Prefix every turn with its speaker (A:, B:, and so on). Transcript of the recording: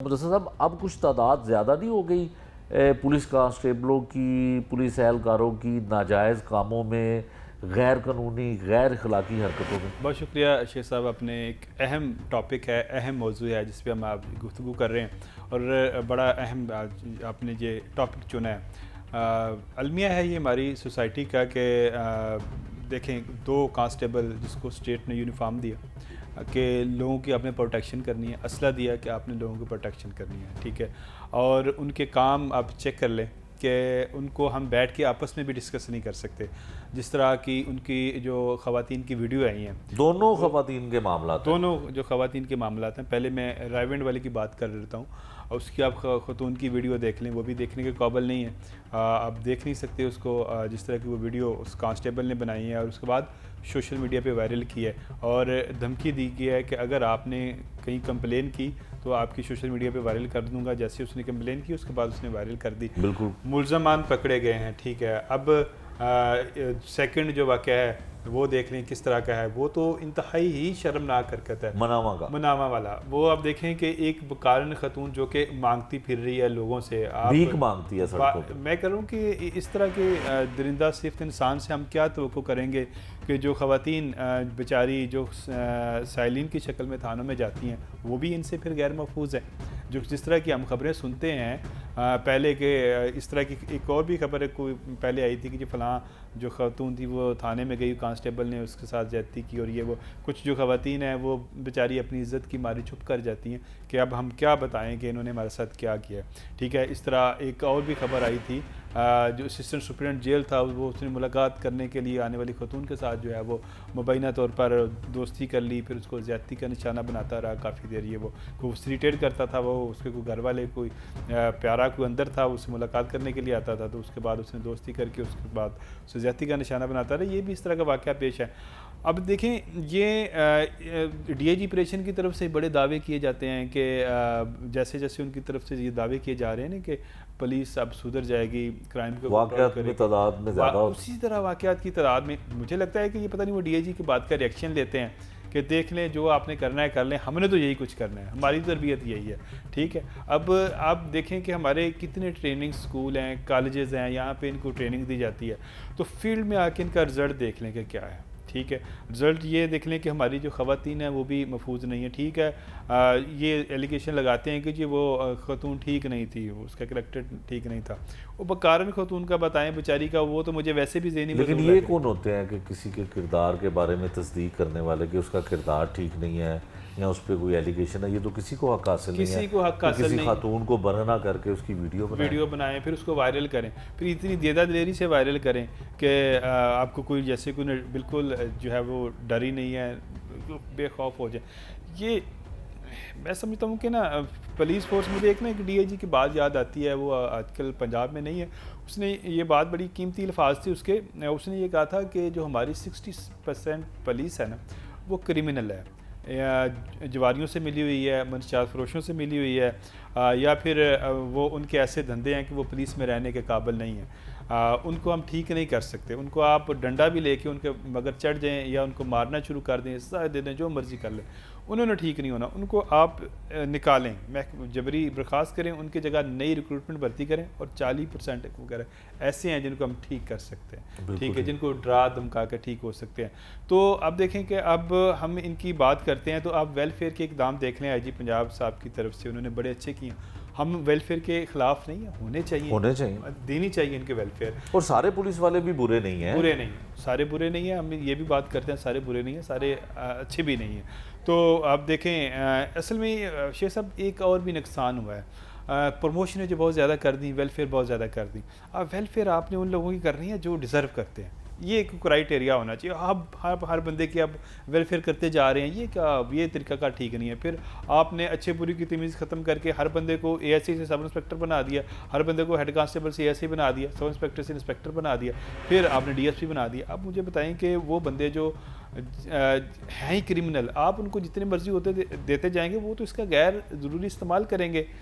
A: मुदस्सिर साहब, अब कुछ तादाद ज़्यादा नहीं हो गई पुलिस कांस्टेबलों की, पुलिस एहलकारों की नाजायज़ कामों में, गैर कानूनी गैर अखलाकी हरकतों में?
B: बहुत शुक्रिया शेख साहब। अपने एक अहम टॉपिक है, अहम मौजू है जिस पे हम आप गुफ्तगू कर रहे हैं और बड़ा अहम आपने ये टॉपिक चुना है। अलमिया है ये हमारी सोसाइटी का कि देखें, दो कांस्टेबल जिसको स्टेट ने यूनिफॉर्म दिया कि लोगों की आपने प्रोटेक्शन करनी है, असला दिया कि आपने लोगों की प्रोटेक्शन करनी है, ठीक है। और उनके काम आप चेक कर लें कि उनको हम बैठ के आपस में भी डिस्कस नहीं कर सकते। जिस तरह की उनकी जो ख़वातीन की वीडियो आई हैं,
A: दोनों ख़वातीन के मामला हैं।
B: दोनों जो ख़वातीन के मामला हैं, पहले मैं रायविंड वाले की बात कर लेता हूँ और उसकी आप ख़तून की वीडियो देख लें, वो भी देखने के काबिल नहीं है। आप देख नहीं सकते उसको, जिस तरह की वो वीडियो उस कांस्टेबल ने बनाई है और उसके बाद सोशल मीडिया पे वायरल की है और धमकी दी गई है कि अगर आपने कहीं कंप्लेन की तो आपकी सोशल मीडिया पे वायरल कर दूंगा। जैसे उसने कंप्लेन की उसके बाद उसने वायरल कर दी।
A: बिल्कुल।
B: मुल्ज़मान पकड़े गए हैं, ठीक है। अब सेकंड जो वाक़या है वो देख लें किस तरह का है। वो तो इंतहाई ही शर्मनाक हरकत है, मनामा वाला। वो आप देखें कि एक बकारन खतून जो कि मांगती फिर रही है लोगों से,
A: भीख मांगती है सड़कों पे।
B: मैं कह रहा हूँ कि इस तरह के दरिंदा सिफ्त इंसान से हम क्या तवक्को करेंगे कि जो ख़वातीन बेचारी जो साइलिन की शक्ल में थानों में जाती हैं वो भी इनसे फिर गैर महफूज है। जो जिस तरह की हम खबरें सुनते हैं पहले के, इस तरह की एक और भी खबर कोई पहले आई थी कि जो फ़लाँ जो ख़ातून थी वो थाने में गई, कांस्टेबल ने उसके साथ ज़्यादती की और ये वो कुछ जो ख़वातीन हैं वो बेचारी अपनी इज़्ज़त की मारी चुप कर जाती हैं कि अब हम क्या बताएं कि इन्होंने हमारे साथ क्या किया, ठीक है। इस तरह एक और भी खबर आई थी, जो असिस्टेंट सुपरिटेंडेंट जेल था वो उसने मुलाकात करने के लिए आने वाली खतून के साथ जो है वो मुबैना तौर पर दोस्ती कर ली, फिर उसको ज़्यादती का निशाना बनाता रहा काफ़ी देर। ये वो कोई फैसिलिटेट करता था, वो उसके कोई घर वाले कोई प्यारा कोई अंदर था उससे मुलाकात करने के लिए आता था, तो उसके बाद उसने दोस्ती करके उसके बाद उसे ज़्यादती का निशाना बनाता रहा। ये भी इस तरह का वाक़या पेश है। अब देखें, ये DIG ऑपरेशन की तरफ से बड़े दावे किए जाते हैं कि जैसे जैसे उनकी तरफ से ये दावे किए जा रहे हैं ना कि पुलिस अब सुधर जाएगी, क्राइम को
A: वाक़यात की तादाद में ज़्यादा
B: उसी तरह वाक़यात की तादाद में मुझे लगता है कि ये पता नहीं वो DIG की बात का रिएक्शन लेते हैं कि देख लें जो आपने करना है कर लें, हमने तो यही कुछ करना है, हमारी तरबियत यही है, ठीक है। अब आप देखें कि हमारे कितने ट्रेनिंग स्कूल हैं, कॉलेजेस हैं, यहाँ पे इनको ट्रेनिंग दी जाती है, तो फील्ड में आके इनका रिज़ल्ट देख लें कि क्या है, ठीक है। रिज़ल्ट ये देख लें कि हमारी जो ख़वातीन हैं वो भी महफूज नहीं है, ठीक है। ये एलिगेशन लगाते हैं कि जी वो खतून ठीक नहीं थी, उसका करैक्टर ठीक नहीं था। वो बकारन खतून का बताएं बेचारी का, वो तो मुझे वैसे भी ज़हनी।
A: लेकिन ये कौन होते हैं कि किसी के किरदार के बारे में तस्दीक करने वाले कि उसका किरदार ठीक नहीं है या उस पर कोई एलिगेशन है? ये तो किसी को हक हासिल नहीं है,
B: किसी को हक हासिल
A: किसी
B: नहीं,
A: खातून को बरहना करके उसकी वीडियो बनाएं
B: फिर उसको वायरल करें, फिर इतनी देदा दिलेरी से वायरल करें कि आपको कोई जैसे कोई बिल्कुल जो है वो डर ही नहीं है, बिल्कुल बेखौफ हो जाए। ये मैं समझता हूँ कि ना पुलिस फोर्स, मुझे एक ना एक DIG की बात याद आती है, वो आजकल पंजाब में नहीं है। उसने ये बात बड़ी कीमती अल्फाज थी उसके, उसने ये कहा था कि जो हमारी 60% पुलिस है ना वो क्रिमिनल है, या जवारियों से मिली हुई है, मंशियात फरोशों से मिली हुई है, या फिर वो उनके ऐसे धंधे हैं कि वो पुलिस में रहने के काबिल नहीं है। उनको हम ठीक नहीं कर सकते। उनको आप डंडा भी लेके उनके मगर चढ़ जाएं या उनको मारना शुरू कर दें, सजा दे दें, जो मर्ज़ी कर लें, उन्होंने ठीक नहीं होना। उनको आप निकालें, जबरी बर्खास्त करें, उनकी जगह नई रिक्रूटमेंट भर्ती करें और 40% वगैरह ऐसे हैं जिनको हम ठीक कर सकते हैं, ठीक है, जिनको डरा धमका कर ठीक हो सकते हैं। तो अब देखें कि अब हम इनकी बात करते हैं तो आप वेलफेयर के इकदाम देख लें IG पंजाब साहब की तरफ से, उन्होंने बड़े अच्छे किए। हम वेलफेयर के ख़िलाफ़ नहीं है, होने चाहिए, देनी चाहिए इनके वेलफेयर।
A: और सारे पुलिस वाले भी बुरे नहीं हैं,
B: सारे बुरे नहीं हैं। हम ये भी बात करते हैं सारे बुरे नहीं हैं, सारे अच्छे भी नहीं हैं। तो आप देखें असल में शेख साहब एक और भी नुकसान हुआ है, प्रमोशनें जो बहुत ज़्यादा कर दी, वेलफेयर बहुत ज़्यादा कर दी। अब वेलफेयर आपने उन लोगों की करनी है जो डिज़र्व करते हैं, ये एक क्राइटेरिया होना चाहिए। अब हर बंदे की अब वेलफेयर करते जा रहे हैं, ये तरीका का ठीक नहीं है। फिर आपने अच्छे बुरी की तमीज़ ख़त्म करके हर बंदे को ASI से सब इंस्पेक्टर बना दिया, हर बंदे को हेड कांस्टेबल से ASI बना दिया, सब इंस्पेक्टर से इंस्पेक्टर बना दिया, फिर आपने DSP बना दिया। अब मुझे बताएं कि वो बंदे जो हैं ही क्रिमिनल, आप उनको जितने मर्जी होते देते जाएंगे, वो तो इसका गैर ज़रूरी इस्तेमाल करेंगे।